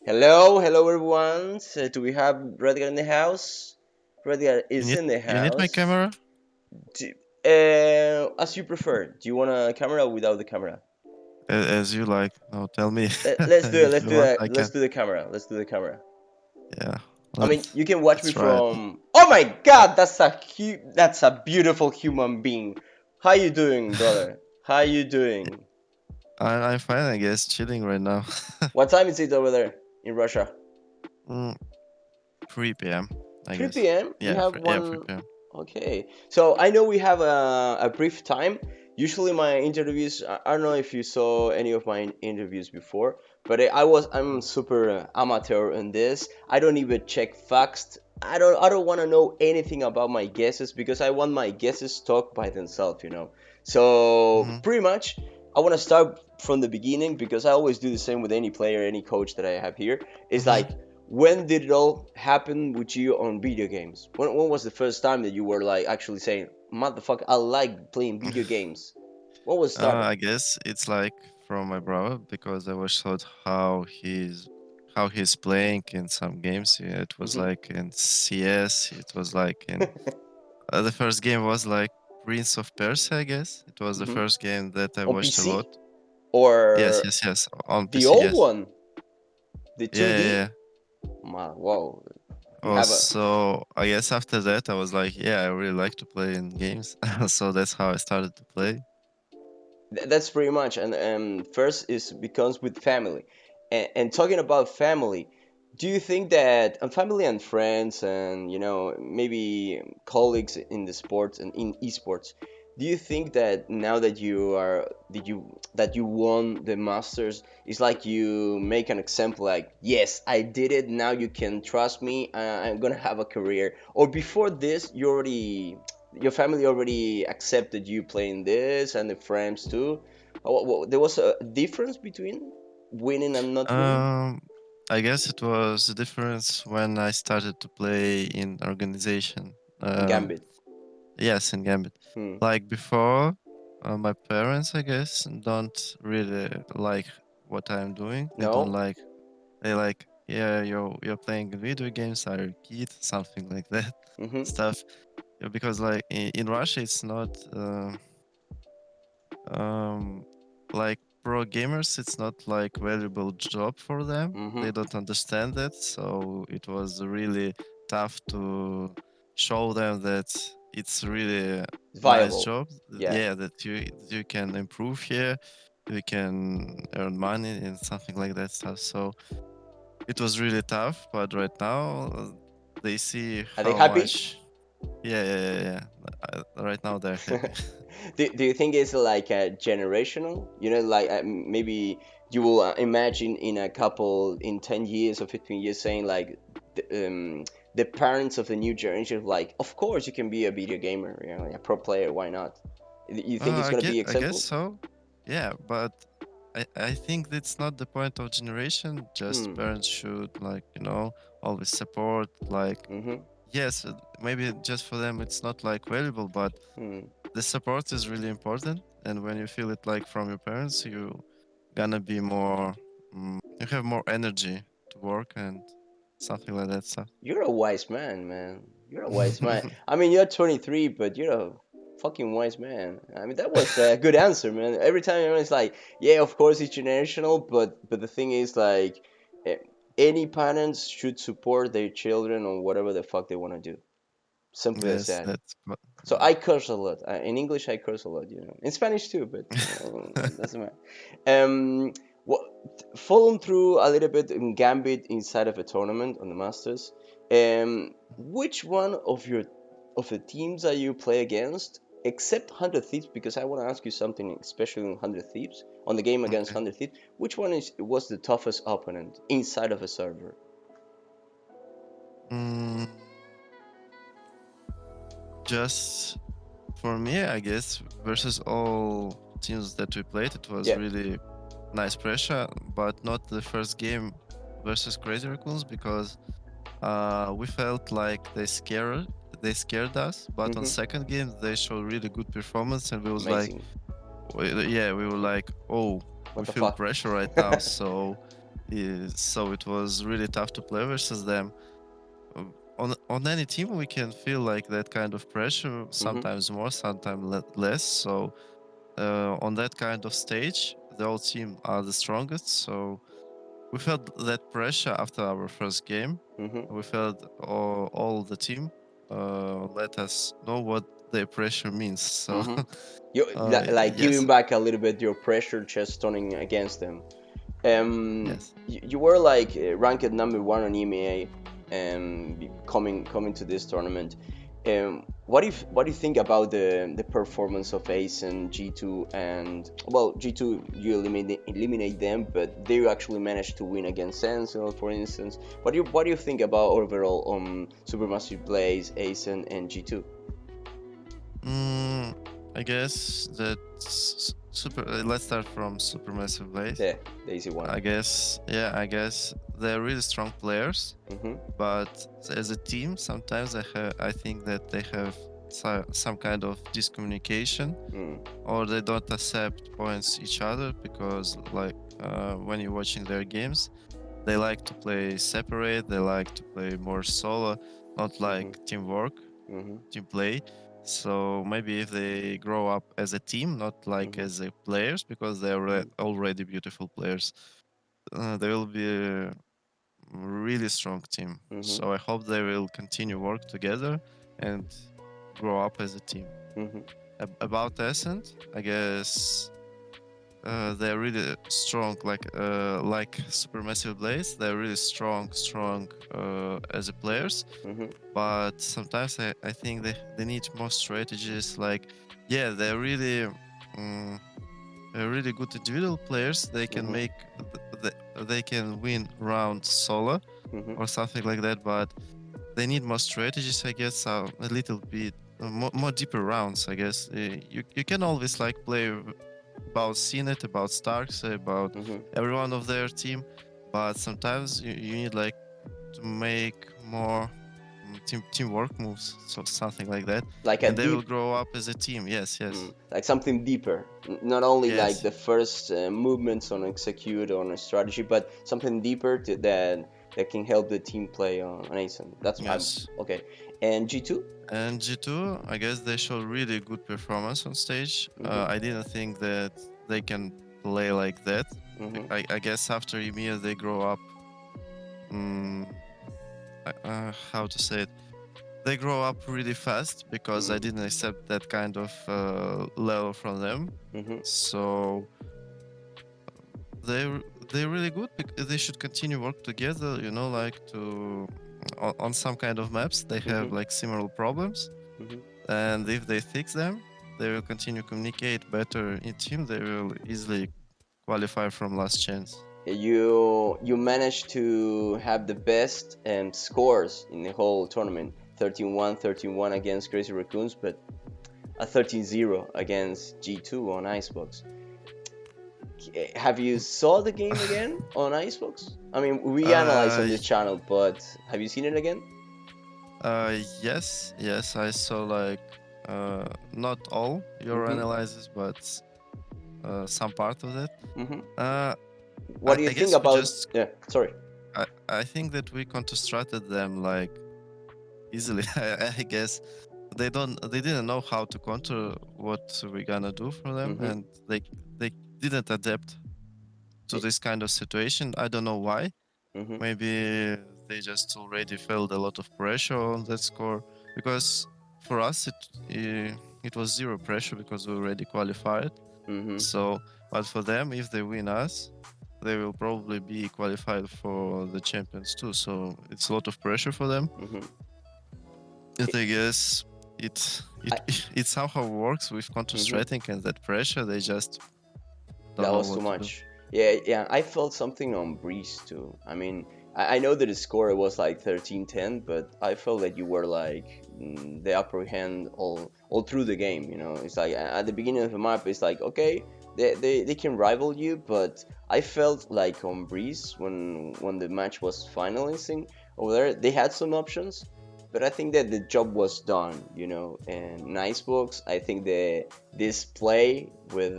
Hello everyone. So do we have Redgar in the house? Redgar You is need in the you need my house. camera? As you prefer. Do you want a camera or without the camera? As you like. No, tell me Let's do it. if Let's you do want. that. I Let's can. do the camera. Let's do the camera. Yeah, I mean, let's you can watch me let's try it. from. Oh my God, that's a beautiful human being. How you doing, brother? How you doing? I'm fine, I guess. Chilling right now. What time is it over there in Russia? mm, 3 p.m. I 3 guess. p.m. You Yeah, have yeah, one. 3 p.m. Okay. So I know we have a brief time. Usually my interviews, I don't know if you saw any of my interviews before, but I'm super amateur in this. I don't even check facts. I don't want to know anything about my guesses because I want my guesses talk by themselves. So hmm pretty much I want to start from the beginning because I always do the same with any player, any coach that I have here. It's hmm like, when did it all happen with you on video games? When was the first time that you were like actually saying, "Motherfucker, I like playing video games"? What was started? I guess it's like from my brother because I was taught how he's playing in some games. Yeah, it was Hmm. like in CS. It was like in the first game was like Prince of Persia, I guess. It was the Hmm. first game that I On watched a lot. PC Yes, or yes, yes. On the PC, old yes. one, the Yeah, yeah, 2D? yeah. Whoa, you Oh, have a. so I guess after that I was like, yeah, I really like to play in games. So that's how I started to play. That's pretty much. And first is becomes with family, and talking about family, do you think that and family and friends and maybe colleagues in the sports and in esports, do you think that now that you won the masters, it's like you make an example like, yes, I did it, now you can trust me, I'm gonna have a career? Or before this, your family already accepted you playing this and the friends too? There was a difference between winning and not winning. Um, I guess it was the difference when I started to play in organization. In Um, Gambit. yes, in Gambit. Hmm. Like before, my parents, I guess, don't really like what I'm doing. They don't No. like. They like, yeah, you're playing video games. Are you a kid? Something like that Mm-hmm. stuff. Yeah, because like in Russia, it's not um like pro gamers. It's not like valuable job for them. Mm-hmm. They don't understand that. So it was really tough to show them that it's really a nice Viable. job. Yeah. Yeah, that you can improve here. You can earn money and something like that stuff. So it was really tough, but right now they see Are they how happy? much. Yeah, yeah, yeah, yeah. Right now they're happy. Do you think it's like a generational? Like maybe you will imagine in a couple, in 10 years or 15 years, saying like the parents of the new generation, like, of course you can be a video gamer, like a pro player, why not? You think it's I going to get, be I guess example? so. Yeah, but I think that's not the point of generation. Just Hmm. parents should like always support. Like Mm-hmm. yes, maybe just for them it's not like valuable, but Hmm. the support is really important. And when you feel it like from your parents, you gonna be more. You have more energy to work and something like that stuff. You're a wise man, man. You're a wise man. I mean, you're 23, but you're a fucking wise man. I mean, that was a good answer, man. Every time everyone's like, "Yeah, of course it's generational," but the thing is, like, eh, any parents should support their children on whatever the fuck they want to do. Simple as Yes, that. that's. So I curse a lot. In English, I curse a lot. In Spanish too, but doesn't matter. What Following through a little bit in Gambit inside of a tournament on the Masters. Which one of the teams that you play against, except Hundred Thieves, because I want to ask you something, especially on Hundred Thieves, on the game against Okay. Hundred Thieves. Which one was the toughest opponent inside of a server? Mm, just for me, I guess, versus all teams that we played, it was Yeah. really nice pressure, but not the first game versus Crazy Raccoons because we felt like they scared us. But on Mm-hmm. second game, they showed really good performance, and we was like, Amazing. yeah, we were like, oh, What we the feel fuck? pressure right now. So So it was really tough to play versus them. On any team, we can feel like that kind of pressure, Mm-hmm. sometimes more, sometimes less. So on that kind of stage, the whole team are the strongest. So we felt that pressure after our first game. Mm-hmm. We felt all the team let us know what the pressure means. So Mm-hmm. You like giving yes, back a little bit your pressure, just turning against them. yes. You were like ranked number one on EMEA, coming to this tournament. What do you think about the performance of Ace and G2? And well, G2 you eliminate them, but they actually managed to win against Sentinel, for instance. What do you think about overall Supermassive Blaze, Ace and G2? Mm, I guess that super. Let's start from Supermassive Blaze. The easy one. I guess they're really strong players, Mm-hmm. but as a team, sometimes I think that they have some kind of discommunication, Mm. or they don't accept points each other because, like, when you're watching their games, they like to play separate. They like to play more solo, not Mm-hmm. like teamwork, Mm-hmm. team play. So maybe if they grow up as a team, not like Mm-hmm. as a players, because they're already beautiful players, they will be a really strong team. Mm-hmm. So I hope they will continue work together and grow up as a team. Mm-hmm. About Ascent, I guess they're really strong, like Supermassive Blaze. They're really strong as a players. Mm-hmm. But sometimes I think they need more strategies. Like, yeah, mm, they're really good individual players. They can Mm-hmm. make they can win rounds solo Mm-hmm. or something like that. But they need more strategies, I guess. A little bit more deeper rounds, I guess. You can always like play about CNET, about Starks, about Mm-hmm. everyone of their team, but sometimes you need like to make more teamwork moves, so something like that, Like a and they will deep, grow up as a team. Yes, yes, like something deeper. Not only like yes, the first movements on execute on a strategy, but something deeper that can help the team play on ASIN. That's I'm yes. okay. And G2. And G2, I guess they show really good performance on stage. Mm-hmm. I didn't think that they can play like that. Mm-hmm. I guess after EMEA they grow up. Um, how to say it? They grow up really fast because I didn't accept that kind of level from them. Mm-hmm. So they they're really good. They should continue work together. You know, like on some kind of maps they have Mm-hmm. like similar problems, Mm-hmm. and if they fix them, they will continue communicate better in team. They will easily qualify from last chance. You managed to have the best scores in the whole tournament. 13-1, 13-1 against Crazy Raccoons, but a 13-0 against G2 on Icebox. Have you saw the game again on Icebox? I mean, we analyze on Uh, this channel, but have you seen it again? yes, I saw like not all your Mm-hmm. analysis, but some part of it. Mm-hmm. Uh, What do you I think guess we about? just Yeah, sorry. I think that we constructed them like easily. I guess they didn't know how to counter what we're gonna do for them, Mm-hmm. and they didn't adapt to this kind of situation. I don't know why. Mm-hmm. Maybe they just already felt a lot of pressure on that score, because for us it was zero pressure because we already qualified. Mm-hmm. So, but for them, if they win us, they will probably be qualified for the champions too. So it's a lot of pressure for them. Mm-hmm. But I guess it I, it somehow works with counter mm-hmm. striking and that pressure. They just don't That know was too what to do. much. Yeah, yeah. I felt something on Breeze too. I mean, I know that the score was like 13-10, but I felt that you were like the upper hand all through the game. You know, it's like at the beginning of the map, it's like okay, they can rival you, but I felt like on Breeze when the match was finalizing over there, they had some options, but I think that the job was done, you know. And Icebox, I think this play with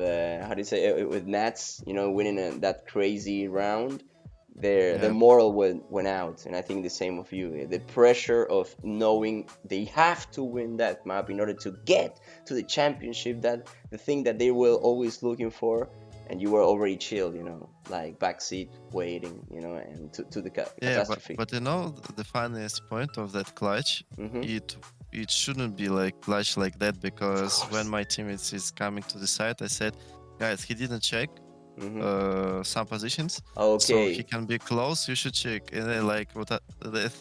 how do you say it, with Nats, you know, winning that crazy round, their Yeah, moral went out, and I think the same of you. The pressure of knowing they have to win that map in order to get to the championship, that the thing that they were always looking for, and you were already chilled, like backseat waiting, and to the yeah, catastrophe. but the funniest point of that clutch, Mm-hmm. it shouldn't be like clutch like that, Of because when course. my teammates is coming to the site, I said, guys, he didn't check Mm-hmm. some positions, so he Okay. can be close. You should check. And they like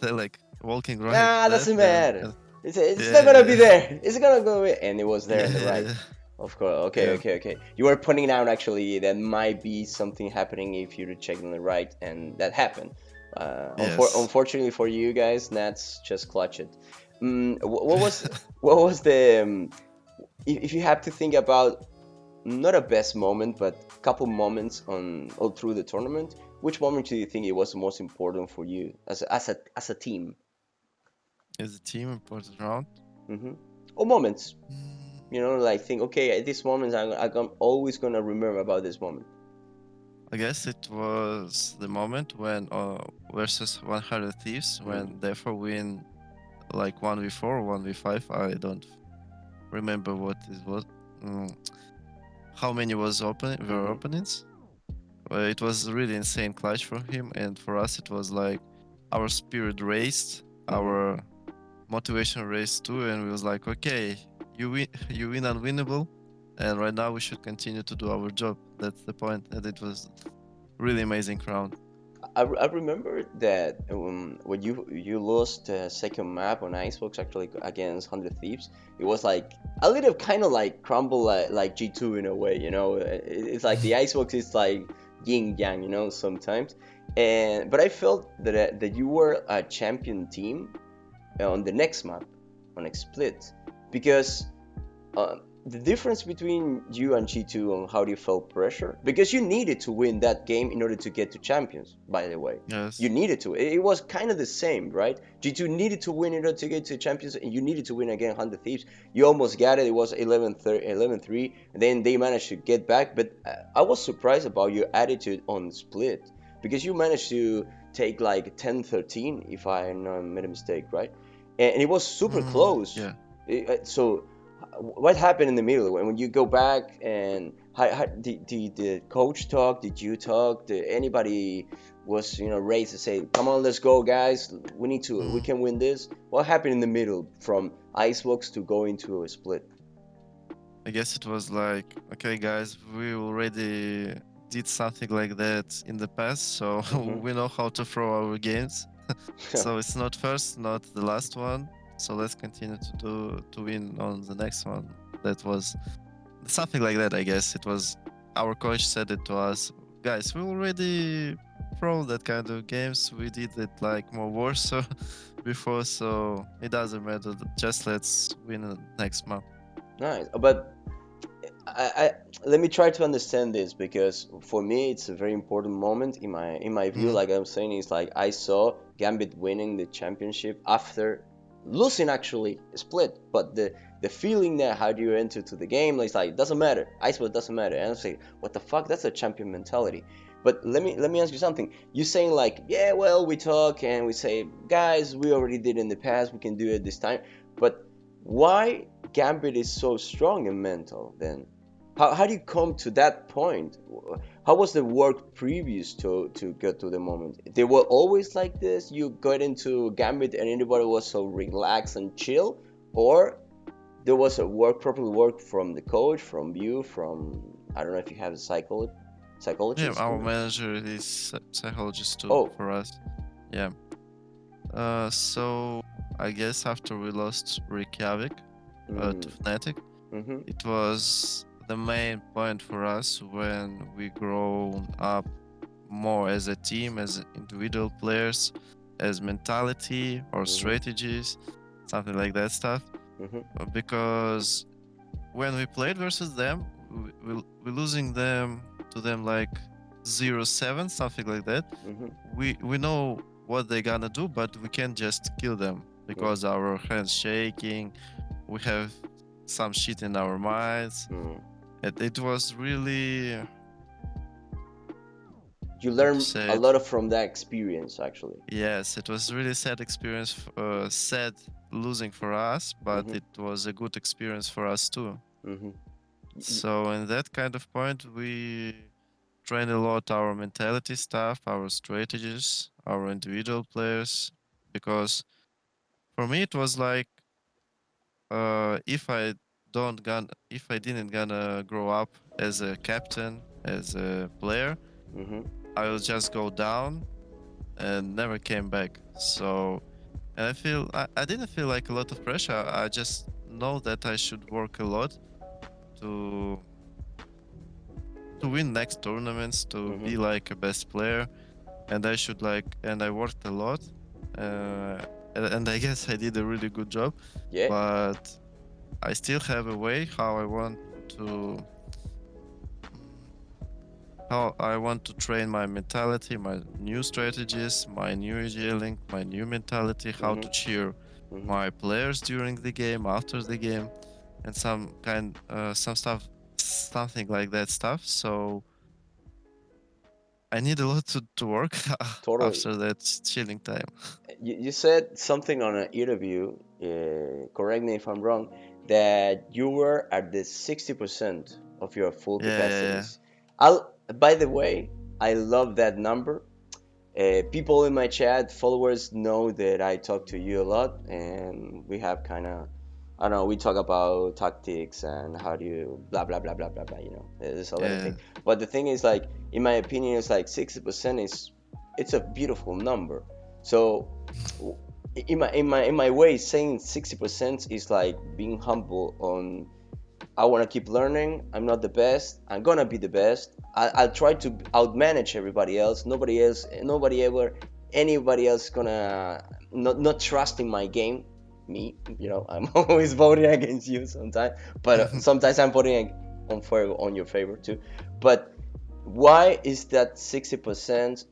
they're like walking right Nah, left doesn't and, matter. It's not gonna be yeah, there. It's gonna go away, and it was there on the right. yeah, Of course. Okay, yeah, okay, okay. You were pointing out actually that might be something happening if you check on the right, and that happened. yes. Unfortunately for you guys, Nats just clutch it. What was the if you have to think about not a best moment, but couple moments on all through the tournament, which moment do you think it was the most important for you as a team? Is the team important round? Hmm. Or moments, Mm, like think, okay, at this moment I'm always gonna remember about this moment. I guess it was the moment when versus 100 Thieves, Mm. when therefore win like 1v4 or 1v5. I don't remember what it was. Mm, how many were Hmm. openings? It was really insane clutch for him, and for us it was like our spirit raised, Hmm. our motivation raised too, and we was like, okay, you win unwinnable, and right now we should continue to do our job. That's the point, and it was really amazing round. I remember that when you lost the second map on Icebox actually against 100 Thieves, it was like a little kind of like crumble like G2 in a way, It's like the Icebox is like yin yang, sometimes. But I felt that you were a champion team on the next map, on a split, because uh, the difference between you and G2 on how do you felt pressure, because you needed to win that game in order to get to champions, by the way. You Yes. needed to. It was kind of the same, right? G2 needed to win in order to get to champions, and you needed to win again 100 Thieves. You almost got it. It was 11-3, and then they managed to get back. But I was surprised about your attitude on split, because you managed to take like 10-13, if I not made a mistake, right? And it was super close. Yeah. So what happened in the middle when you go back, and did the coach talk, did you talk, did anybody was raised to say, come on, let's go guys, we Mm, can win this? What happened in the middle from Icebox to go into a split? I guess it was like, okay, guys, we already did something like that in the past, so Hmm. we know how to throw our games. So it's not first, not the last one. So let's continue to win on the next one. That was something like that, I guess. It was our coach said it to us, guys. We already pro that kind of games. We did it like more worse so before, so it doesn't matter. Just let's win the next map. Nice. But I let me try to understand this, because for me it's a very important moment in my view. Mm, Like I'm saying, it's like I saw Gambit winning the championship after losing actually a split, but the feeling that how do you enter to the game, like, it's like, doesn't matter, Icebox doesn't matter, and I say, what the fuck, that's a champion mentality. But let me ask you something. You saying like, yeah, well, we talk and we say, guys, we already did in the past, we can do it this time. But why Gambit is so strong in mental then? How do you come to that point? How was the work previous to get to the moment? They were always like this? You got into Gambit and everybody was so relaxed and chill? Or there was a proper work from the coach, from you, from, I don't know if you have a yeah, psychologist our in there? manager is psychologist too Oh. for us. Yeah. So I guess after we lost Reykjavik to Mm, Fnatic, mm-hmm, it was the main point for us when we grown up more as a team, as individual players, as mentality or mm-hmm, strategies, something like that stuff. mm-hmm, Because when we played versus them, we losing them to them like 0-7, something like that. mm-hmm, We know what they're gonna do, but we can't just kill them because our hands shaking. We have some shit in our minds. mm-hmm. It was really you how to learn say a it. lot from that experience, actually. Yes, it was really sad experience, sad losing for us, but Mm-hmm. it was a good experience for us too. Mm-hmm. So in that kind of point, we train a lot our mentality stuff, our strategies, our individual players, because for me it was like, if if I didn't gonna grow up as a captain, as a player, Mm-hmm. I will just go down and never came back. So, and I didn't feel like a lot of pressure. I just know that I should work a lot to win next tournaments, to Mm-hmm. be like a best player, and I worked a lot, and I guess I did a really good job, Yeah. but I still have a way to how I want to train my mentality, my new strategies, my new EGLing, my new mentality, how Mm-hmm. to cheer Mm-hmm. my players during the game, after the game, and some stuff, something like that stuff. So I need a lot to work Totally. after that chilling time. You said something on an interview, correct me if I'm wrong, that you were at the 60% of your full Yeah, yeah, yeah. capacities. By the way, I love that number. People in my chat, followers know that I talk to you a lot, and we have kind of, I don't know, we talk about tactics and how do you blah blah blah blah blah blah. There's a lot of Yeah. things. But the thing is, like, in my opinion, it's like 60% is, it's a beautiful number. So, in my way, saying 60% is like being humble on, I want to keep learning. I'm not the best. I'm gonna be the best. I'll try to outmanage everybody else. Anybody else gonna not trusting my game. Me, I'm always voting against you sometimes, but sometimes I'm voting on your favor too. But why is that 60%?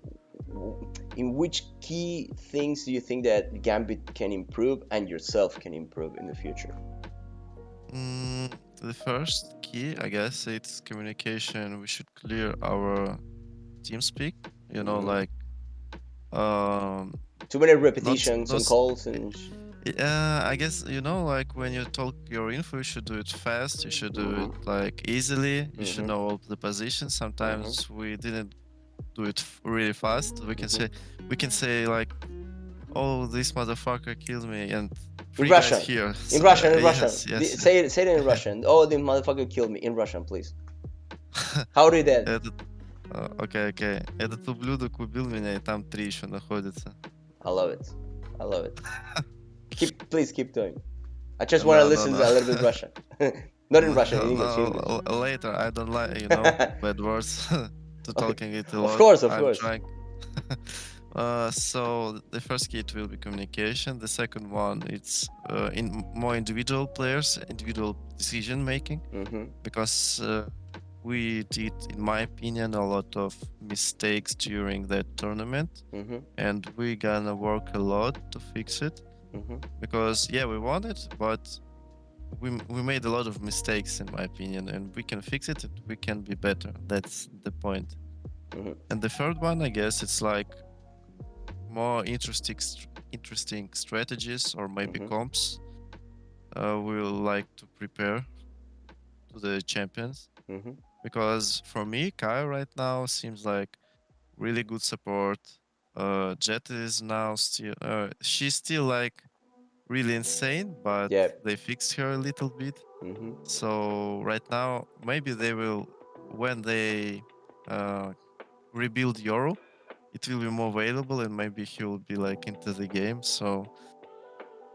In which key things do you think that Gambit can improve and yourself can improve in the future? The first key, I guess, it's communication. We should clear our team speak. Hmm. Like, um, Too many not repetitions not. on calls and. I guess like when you talk your info, you should do it fast. You should do it Mhm. like easily. You should Mhm. know all the positions. Mhm. Sometimes we didn't do it really fast. Mhm. We can say like, "Oh, this motherfucker killed me," and In three guys Russian. here. In So, Russian. In Russian. yes, yes. Say it in Russian. Oh, the motherfucker killed me. In Russian, please. How did that? Окей, окей. Этот ублюдок убил меня, и там 3 еще находятся. I love it. I love it. Please keep doing. I just want to No, no, listen no. to a little bit Russian. Not in No, Russian, in English. no, English. later. I don't like, bad words to Okay. talking it a Of lot. course, of I'm course. trying. So the first key it will be communication. The second one it's in more individual players, individual decision making, Mhm. because we did, in my opinion, a lot of mistakes during that tournament, Mhm. and we gonna work a lot to fix it. Mhm. Because yeah, we won it, but we made a lot of mistakes, in my opinion, and we can fix it. We can be better. That's the point. Mhm. And the third one, I guess, it's like more interesting strategies or maybe Mhm. comps. We will like to prepare to the champions, Mhm. because for me, Kai right now seems like really good support. Jet is now still she's still like really insane, but Yeah. they fixed her a little bit. Mhm. So right now, maybe they will, when they uh, rebuild Yoru, it will be more available, and maybe he will be like into the game. So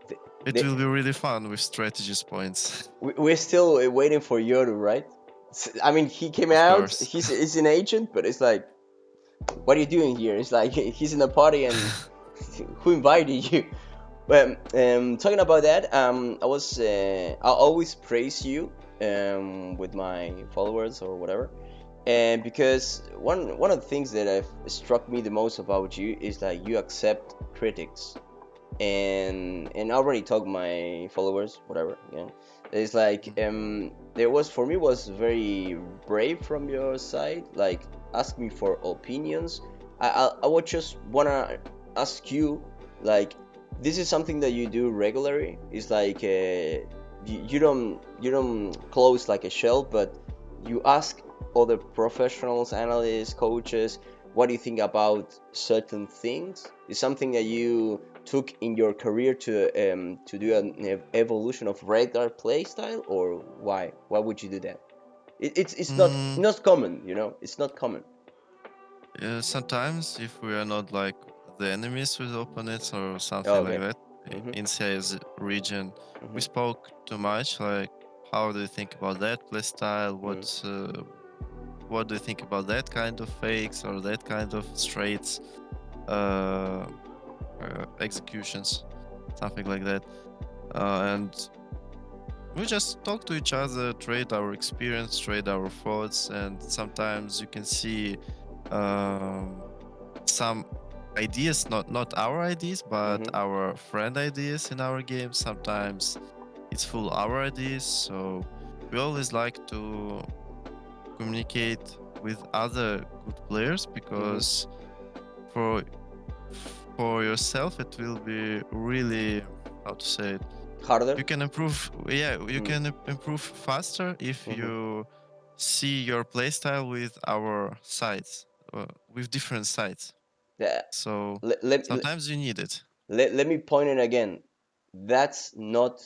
Th- it will they- be really fun with strategies points. we're still waiting for Yoru, right? I mean, he came Of out. course. He's an agent, but it's like, what are you doing here? It's like he's in a party, and who invited you? Well, talking about that, I always praise you with my followers or whatever, and because one of the things that have struck me the most about you is that you accept critics, and I already told my followers whatever. Yeah, it's like there was, for me, was very brave from your side, like ask me for opinions. I would just wanna ask you, like, this is something that you do regularly. It's like you don't close like a shell, but you ask other professionals, analysts, coaches, what do you think about certain things? Is something that you took in your career to do an evolution of Redgar playstyle, or why? Why would you do that? It's not Mm, not common, it's not common. sometimes if we are not like the enemies with opponents or something like Okay. that Mhm. in CIS region, we Mhm. spoke too much. Like, how do you think about that playstyle? Mhm. What do you think about that kind of fakes or that kind of straights uh, executions, something like that? And we just talk to each other, trade our experience, trade our thoughts, and sometimes you can see um, some ideas, not our ideas, but Mhm. our friend ideas in our game. Sometimes it's full our ideas, so we always like to communicate with other good players Mhm. because for for yourself it will be really, how to say it, Harder. you can improve, yeah, you Mm. can improve faster if Mhm. you see your playstyle with our sides, with different sides. Yeah. So Let, let, let, sometimes you need it. let me point it again. That's not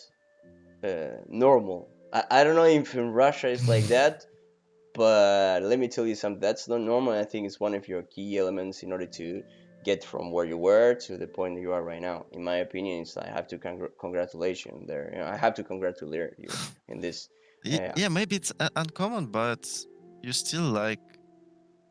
normal. I don't know if in Russia it's like that, but let me tell you something. That's not normal. I think it's one of your key elements in order to get from where you were to the point that you are right now. In my opinion, it's I have to congratulate there. I have to congratulate you in this. Uh, Yeah, maybe it's uncommon, but you still like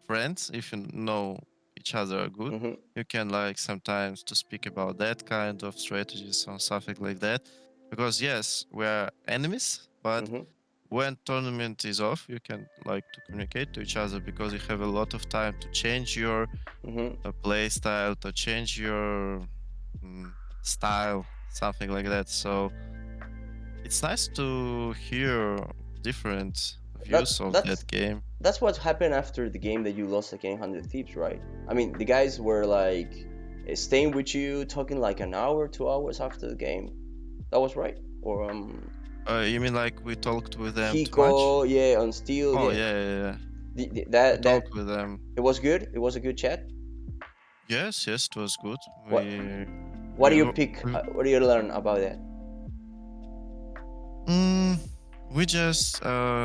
friends if you know each other good. mhm. You can like sometimes to speak about that kind of strategies or something like that. Because yes, we're enemies, but Mhm. when tournament is off, you can like to communicate to each other because you have a lot of time to change your Mhm. play style, to change your mm, style, something like that. So it's nice to hear different That views of that's that game. that's what happened after the game that you lost against 100 Thieves, right? I mean, the guys were like staying with you, talking like an hour, 2 hours after the game. That was right, or You mean like we talked with them too much? Kiko, yeah, on Steel, Oh yeah. yeah, yeah, yeah. We That talked with them. it was good. It was a good chat. Yes, yes, it was good. What what do We you were pick? we, What do you learn about that? mm, we just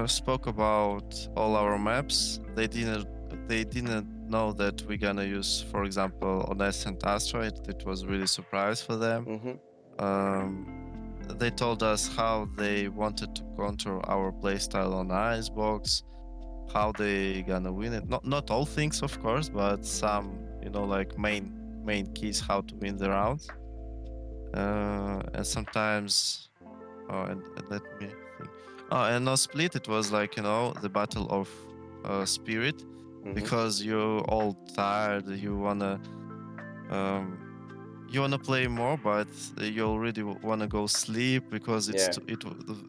spoke about all our maps. They didn't know that we're gonna use, for example, on Ascent Asteroid. It was really surprise for them. Mhm. Um, they told us how they wanted to control our playstyle on Icebox, how they gonna win it. Not all things, of course, but some, like main keys how to win the rounds. And sometimes, and let me think. Oh, and on Split, it was like the battle of spirit, Mhm. because you're all tired. Um, you wanna play more, but you already wanna go sleep because Yeah.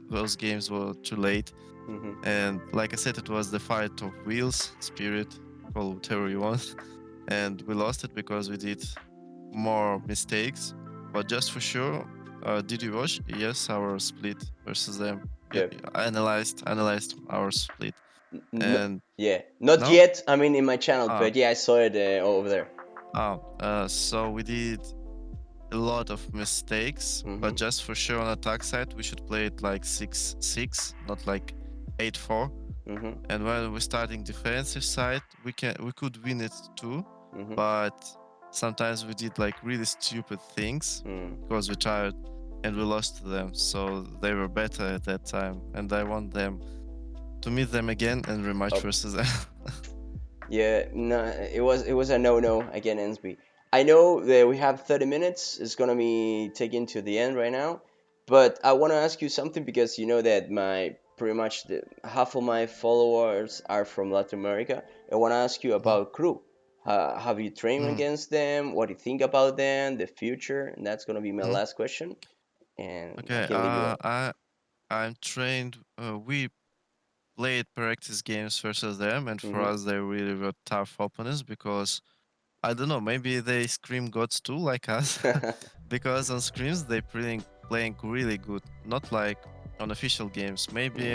those games were too late. Mhm. And like I said, it was the fight of wheels, spirit, call whatever you want. And we lost it because we did more mistakes. But just for sure, did you watch? Yes, our split versus them. Yeah, Yeah. I analyzed our split. And Yeah. Not no, yet. I mean, in my channel, ah, but yeah, I saw it over there. so we did a lot of mistakes. But Mhm. just for sure, on attack side, we should play it like 6-6, not like 8-4. Mhm. And when we're starting defensive side, we could win it too, Mhm. but sometimes we did like really stupid things Mm. because we tried and we lost to them. So they were better at that time, and I want them to meet them again and rematch Oh. versus them. Yeah, no, it was a no again, Ensby. I know that we have 30 minutes. It's gonna be taken to the end right now, but I want to ask you something because you know that my pretty much half of my followers are from Latin America. I want to ask you Mhm. about Crew. Have you trained Mm, against them? What do you think about them? The future? And that's gonna be my mhm. last question, and I Okay, can leave you. I'm trained. We played practice games versus them, and for Mm-hmm. us, they really were tough opponents because I don't know, maybe they scream gods too, like us, because on screams they playing really good, not like on official games. Maybe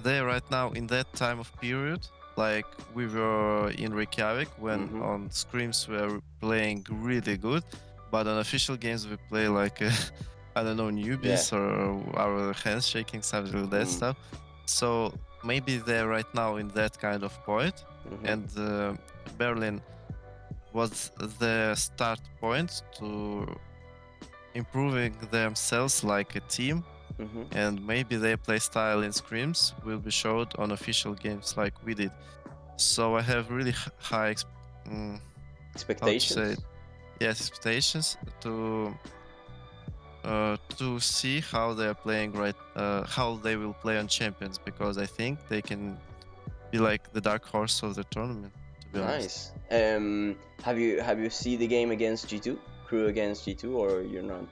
they right now in that time of period, like we were in Reykjavik when Mm-hmm. on screams we were playing really good, but on official games we play like I don't know, Yeah. newbies or our hands shaking, something like that Mm. stuff. So maybe they're right now in that kind of point, Mm-hmm. and Berlin was the start point to improving themselves like a team, Mm-hmm. and maybe their play style in scrims will be showed on official games like we did. So I have really high mm, how to say it? Expectations. Yes, expectations to see how they are playing how they will play on champions, because I think they can be like the dark horse of the tournament, to be honest. Nice. Have you seen the game against G2? Crew against G2, or you're not?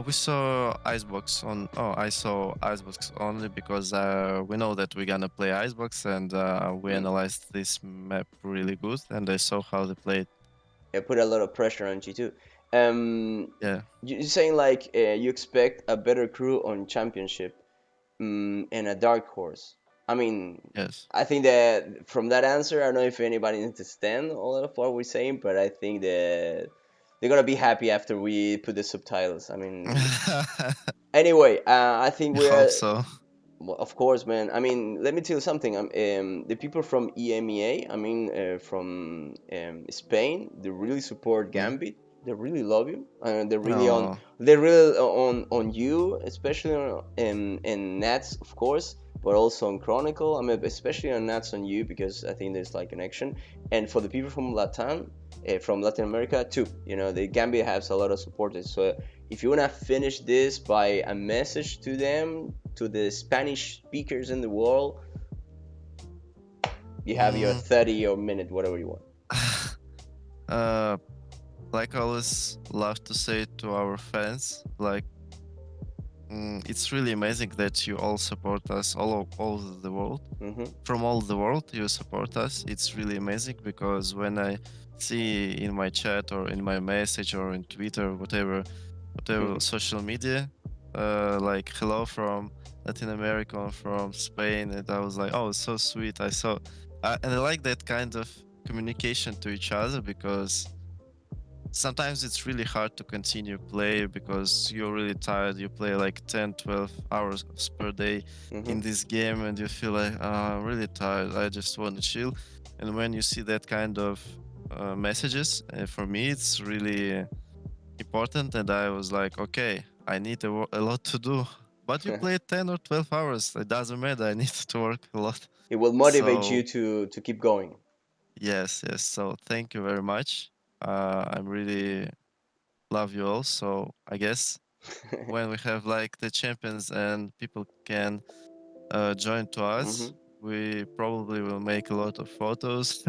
We saw Icebox on. Oh, I saw Icebox only because we know that we're gonna play Icebox, and we Mm. analyzed this map really good, and I saw how they played. It put a lot of pressure on G2. Um, Yeah. you're saying like you expect a better crew on championship, and a dark horse. I mean, Yes. I think that from that answer, I don't know if anybody understand all of what we're saying, but I think that they're gonna be happy after we put the subtitles. I mean, I anyway, I think hope we're. so. Well, of course, man. I mean, let me tell you something. The people from EMEA, I mean, from Spain, they really support Mm. Gambit. They really love you. They're really on. Oh. They're really on you, especially in Nats, of course, but also on Chronicle. I mean, especially on Nats on you because I think there's like connection. And for the people from Latin, from Latin America too, the Gambit has a lot of supporters. So if you wanna finish this by a message to them, to the Spanish speakers in the world, you have your Mm. 30 or minute, whatever you want. uh, like I always love to say to our fans, like it's really amazing that you all support us all over the world. Mm-hmm. From all the world, you support us. It's really amazing because when I see in my chat or in my message or in Twitter, whatever social media, like hello from Latin America or from Spain, and I was like, oh, it's so sweet. And I like that kind of communication to each other because sometimes it's really hard to continue play because you're really tired. You play like 10 12 hours per day Mm-hmm. in this game and you feel like, I'm really tired, I just want to chill. And when you see that kind of messages, for me it's really important, and I was like, okay, I need a lot to do. But you play 10 or 12 hours, it doesn't matter, I need to work a lot. It will motivate you So to keep going. yes, so thank you very much. I'm really love you all. So I guess when we have like the champions and people can join to Mm-hmm. us, we probably will make a lot of photos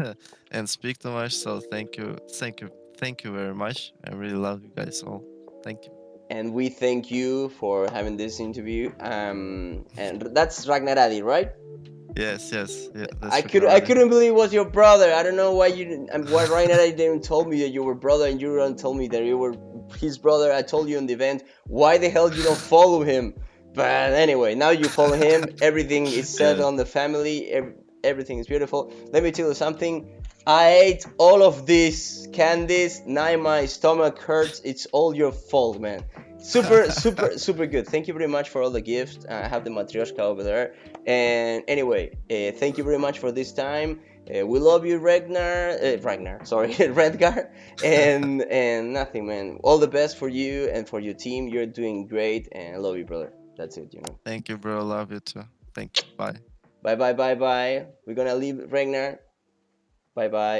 and speak too much. So thank you very much. I really love you guys all. Thank you. And we thank you for having this interview. And that's Ragnaradi, right? Yes, yeah, I that's could I Ragnaradi. couldn't believe it was your brother. I don't know why you didn't. Why Ragnaradi didn't tell me that you were brother, and you don't tell me that you were his brother. I told you in the event. Why the hell you don't follow him? But anyway, now you follow him. Everything is set Yeah. on the family. Everything is beautiful. Let me tell you something. I ate all of this candies. Now my stomach hurts. It's all your fault, man. Super, super, super good. Thank you very much for all the gifts. I have the matryoshka over there. And anyway, thank you very much for this time. We love you, Ragnar. Sorry, Redgar. And nothing, man. All the best for you and for your team. You're doing great, and I love you, brother. That's it. Thank you, bro. Love you too. Thank you. Bye. Bye, bye, bye, bye. We're gonna leave Ragnar. Bye, bye.